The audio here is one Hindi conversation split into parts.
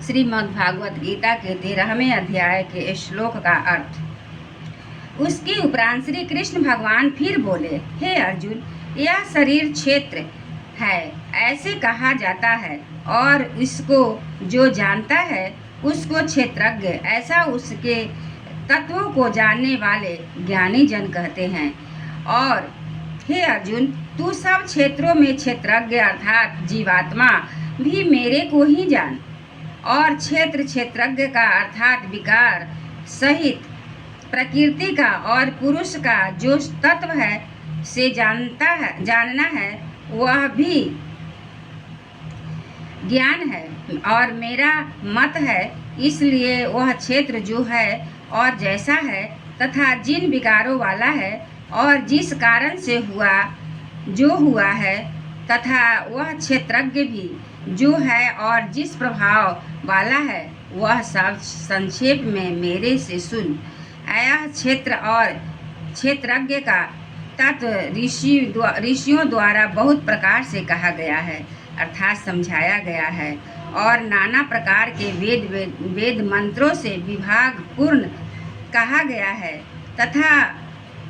श्रीमद्भागवत गीता के 13वें अध्याय के श्लोक का अर्थ। उसके उपरांत श्री कृष्ण भगवान फिर बोले, हे अर्जुन, यह शरीर क्षेत्र है ऐसे कहा जाता है, और इसको जो जानता है उसको क्षेत्रज्ञ, ऐसा उसके तत्वों को जानने वाले ज्ञानी जन कहते हैं। और हे अर्जुन, तू सब क्षेत्रों में क्षेत्रज्ञ अर्थात जीवात्मा भी मेरे को ही जान, और क्षेत्रज्ञ का अर्थात विकार सहित प्रकृति का और पुरुष का जो तत्व है से जानना है वह भी ज्ञान है। और मेरा मत है, इसलिए वह क्षेत्र जो है और जैसा है तथा जिन विकारों वाला है और जिस कारण से हुआ है तथा वह क्षेत्रज्ञ भी जो है और जिस प्रभाव वाला है, वह सब संक्षेप में मेरे से सुन। यह क्षेत्र और क्षेत्रज्ञ का तत्व ऋषियों द्वारा बहुत प्रकार से कहा गया है अर्थात समझाया गया है, और नाना प्रकार के वेद मंत्रों से विभाग पूर्ण कहा गया है, तथा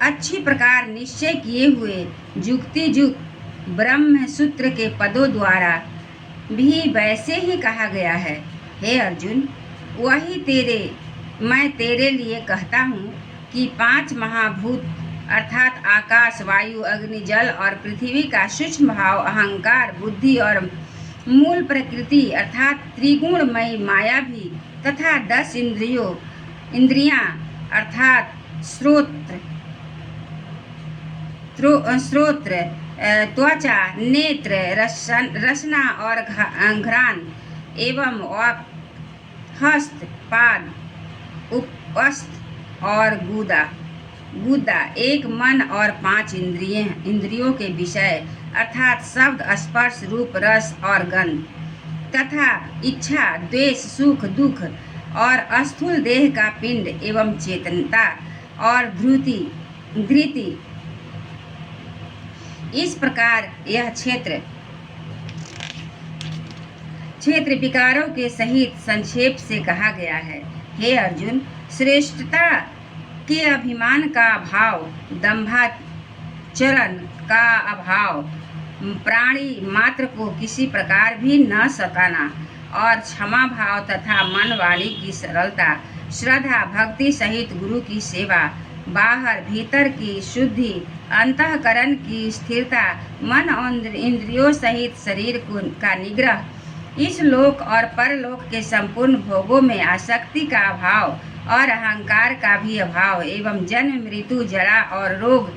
अच्छी प्रकार निश्चय किए हुए युक्ति ब्रह्म सूत्र के पदों द्वारा भी वैसे ही कहा गया है। हे अर्जुन, मैं तेरे लिए कहता हूँ कि 5 महाभूत अर्थात आकाश, वायु, अग्नि, जल और पृथ्वी का सूक्ष्म भाव अहंकार, बुद्धि और मूल प्रकृति अर्थात त्रिगुणमयी माया भी, तथा 10 इंद्रियां अर्थात श्रोत्र, त्वचा, नेत्र, रसना और घ्राण एवं हस्त, पाद, उपस्थ और गुदा, एक मन और 5 इंद्रियों के विषय अर्थात शब्द, स्पर्श, रूप, रस और गंध, तथा इच्छा, द्वेष, सुख, दुख और स्थूल देह का पिंड एवं चेतनता और धृति। इस प्रकार यह क्षेत्र विकारों के सहित संक्षेप से कहा गया है। हे अर्जुन, श्रेष्ठता के अभिमान का अभाव, दंभाचरण का अभाव, प्राणी मात्र को किसी प्रकार भी न सताना, और क्षमा भाव तथा मन वाणी की सरलता, श्रद्धा भक्ति सहित गुरु की सेवा, बाहर भीतर की शुद्धि, अंतःकरण की स्थिरता, मन और इंद्रियों सहित शरीर का निग्रह, इस लोक और परलोक के संपूर्ण भोगों में आसक्ति का अभाव और अहंकार का भी अभाव, एवं जन्म, मृत्यु, जरा और रोग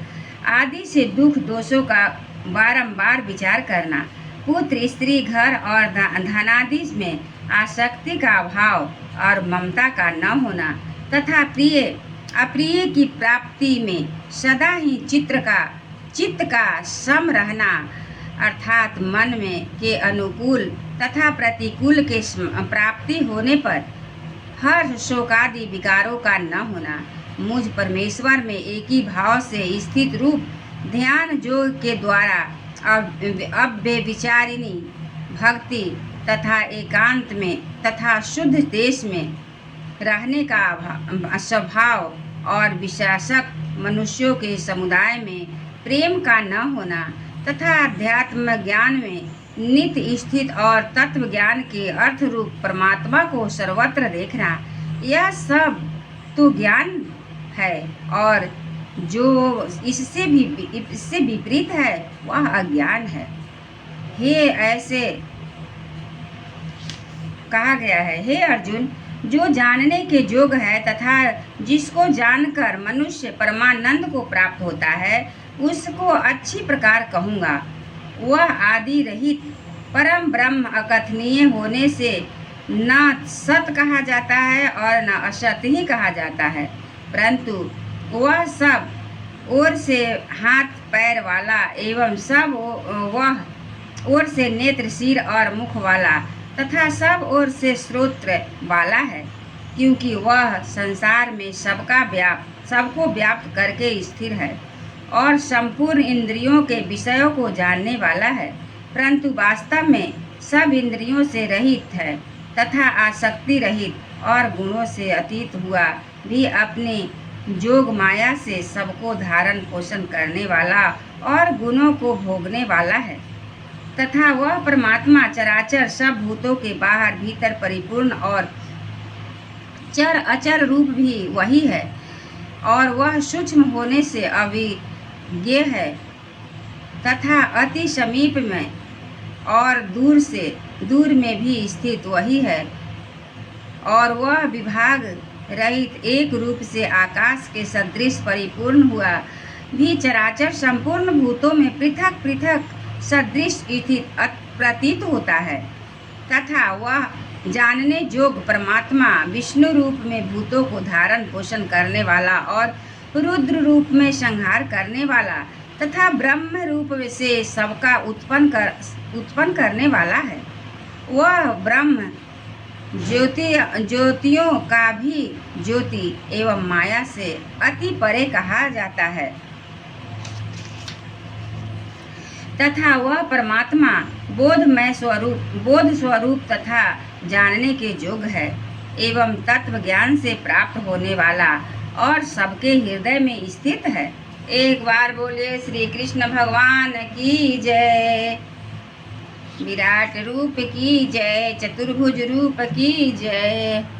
आदि से दुख दोषों का बारंबार विचार करना, पुत्र, स्त्री, घर और धनादि में आसक्ति का अभाव और ममता का न होना, तथा अप्रिय की प्राप्ति में सदा ही चित्त का सम रहना अर्थात मन में के अनुकूल तथा प्रतिकूल के प्राप्ति होने पर हर शोकादि विकारों का न होना, मुझ परमेश्वर में एक ही भाव से स्थित रूप ध्यान योग के द्वारा अव्यभिचारिणी भक्ति तथा एकांत में तथा शुद्ध देश में रहने का स्वभाव, और विशासक मनुष्यों के समुदाय में प्रेम का न होना, तथा अध्यात्म ज्ञान में नित्य स्थित और तत्व ज्ञान के अर्थ रूप परमात्मा को सर्वत्र देखना, यह सब तो ज्ञान है, और जो इससे विपरीत है वह अज्ञान है। हे ऐसे कहा गया है, हे अर्जुन, जो जानने के योग्य है तथा जिसको जानकर मनुष्य परमानंद को प्राप्त होता है, उसको अच्छी प्रकार कहूँगा। वह आदि रहित परम ब्रह्म अकथनीय होने से न सत कहा जाता है और न असत ही कहा जाता है, परंतु वह सब ओर से हाथ पैर वाला एवं सब वह ओर से नेत्र, सिर और मुख वाला तथा सब ओर से श्रोत्र वाला है, क्योंकि वह संसार में सबको व्याप्त करके स्थिर है और संपूर्ण इंद्रियों के विषयों को जानने वाला है, परंतु वास्तव में सब इंद्रियों से रहित है तथा आसक्ति रहित और गुणों से अतीत हुआ भी अपने जोग माया से सबको धारण पोषण करने वाला और गुणों को भोगने वाला है तथा वह परमात्मा चराचर सब भूतों के बाहर भीतर परिपूर्ण और चर अचर रूप भी वही है और वह सूक्ष्म होने से अविज्ञेय है तथा अति समीप में और दूर में भी स्थित वही है और वह विभाग रहित एक रूप से आकाश के सदृश परिपूर्ण हुआ भी चराचर संपूर्ण भूतों में पृथक पृथक सदृश स्थित प्रतीत होता है तथा वह जानने जोग परमात्मा विष्णु रूप में भूतों को धारण पोषण करने वाला और रुद्र रूप में संहार करने वाला तथा ब्रह्म रूप से सबका उत्पन्न करने वाला है। वह ब्रह्म ज्योतियों का भी ज्योति एवं माया से अति परे कहा जाता है तथा वह परमात्मा बोध स्वरूप तथा जानने के योग्य है एवं तत्व ज्ञान से प्राप्त होने वाला और सबके हृदय में स्थित है। एक बार बोलिए श्री कृष्ण भगवान की जय। विराट रूप की जय, चतुर्भुज रूप की जय।